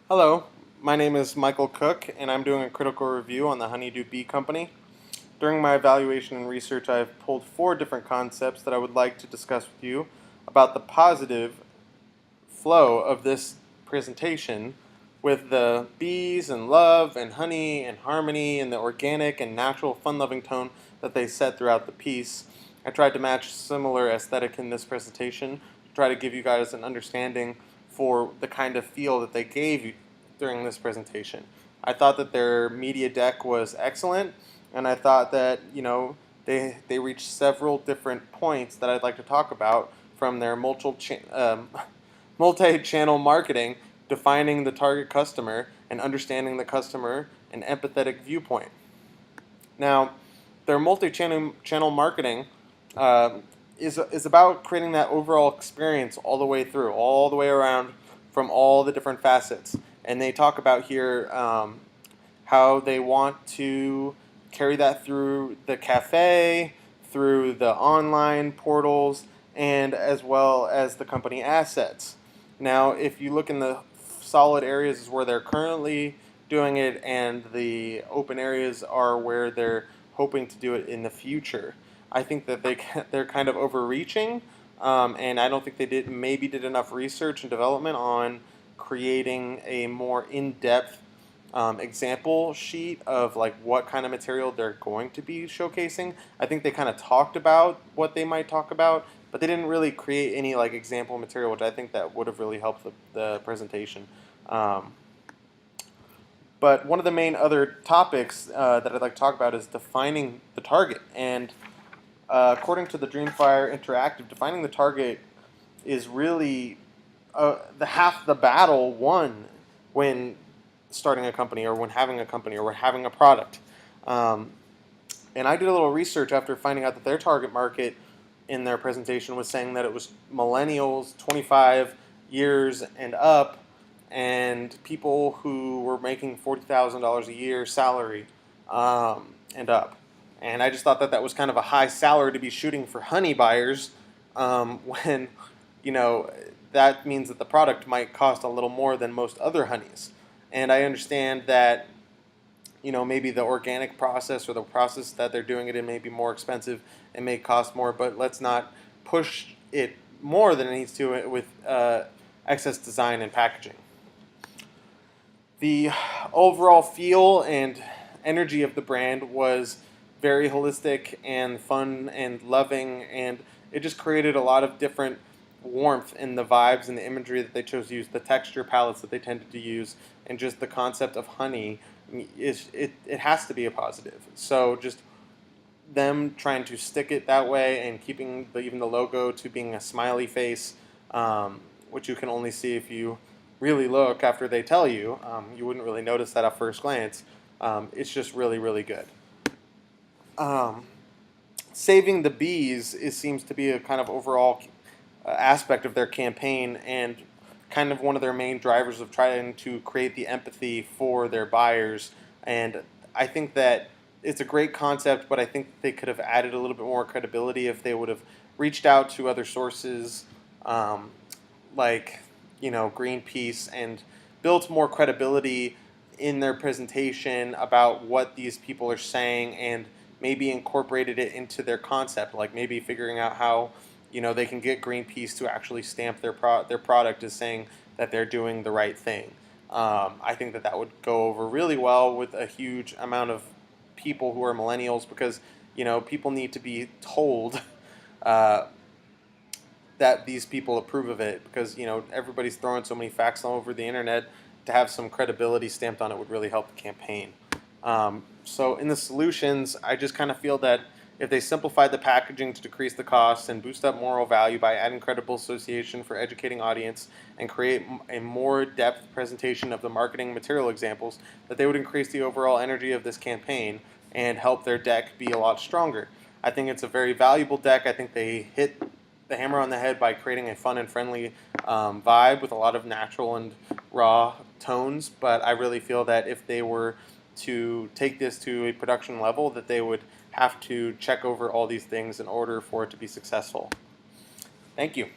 Hello, my name is Mcook, and I'm doing a critical review on the Honeydew Bee Company. During my evaluation and research, I've pulled 4 different concepts that I would like to discuss with you about the positive flow of this presentation with the bees and love and honey and harmony and the organic and natural fun-loving tone that they set throughout the piece. I tried to match similar aesthetic in this presentation to try to give you guys an understanding for the kind of feel that they gave you during this presentation. I thought that their media deck was excellent, and I thought that, they reached several different points that I'd like to talk about from their multi-channel marketing, defining the target customer, and understanding the customer, an empathetic viewpoint. Now, their multi-channel marketing uh, is about creating that overall experience all the way through, all the way around, from all the different facets. And they talk about here how they want to carry that through the cafe, through the online portals, and as well as the company assets. Now, if you look in the solid areas is where they're currently doing it, and the open areas are where they're hoping to do it in the future. I think that they're kind of overreaching, and I don't think they did enough research and development on creating a more in-depth example sheet of like what kind of material they're going to be showcasing. I think they kind of talked about what they might talk about, but they didn't really create any like example material, which I think that would have really helped the presentation. Um, but one of the main other topics that I'd like to talk about is defining the target. And according to the Dreamfire Interactive, defining the target is really the half the battle won when starting a company or when having a company or when having a product. Um, and I did a little research after finding out that their target market in their presentation was saying that it was millennials, 25 years and up, and people who were making $40,000 a year salary and up. And I just thought that that was kind of a high salary to be shooting for honey buyers when, you know, that means that the product might cost a little more than most other honeys. And I understand that, maybe the organic process or the process that they're doing it in may be more expensive and may cost more, but let's not push it more than it needs to with excess design and packaging. The overall feel and energy of the brand was very holistic and fun and loving, and it just created a lot of different warmth in the vibes and the imagery that they chose to use, the texture palettes that they tended to use, and just the concept of honey. It has to be a positive. So just them trying to stick it that way and keeping even the logo to being a smiley face, which you can only see if you really look after they tell you. You wouldn't really notice that at first glance. It's just really, really good. Um, Saving the bees seems to be a kind of overall aspect of their campaign and kind of one of their main drivers of trying to create the empathy for their buyers. And I think that it's a great concept, but I think they could have added a little bit more credibility if they would have reached out to other sources um, like, Greenpeace, and built more credibility in their presentation about what these people are saying, and maybe incorporated it into their concept, like maybe figuring out how they can get Greenpeace to actually stamp their product as saying that they're doing the right thing. I think that that would go over really well with a huge amount of people who are millennials, because people need to be told uh, that these people approve of it, because everybody's throwing so many facts all over the internet. To have some credibility stamped on it would really help the campaign. So in the solutions, I just kind of feel that if they simplified the packaging to decrease the costs and boost up moral value by adding credible association for educating audience and create a more depth presentation of the marketing material examples, that they would increase the overall energy of this campaign and help their deck be a lot stronger. I think it's a very valuable deck. I think they hit the hammer on the head by creating a fun and friendly vibe with a lot of natural and raw tones, but I really feel that if they were to take this to a production level, that they would have to check over all these things in order for it to be successful. Thank you.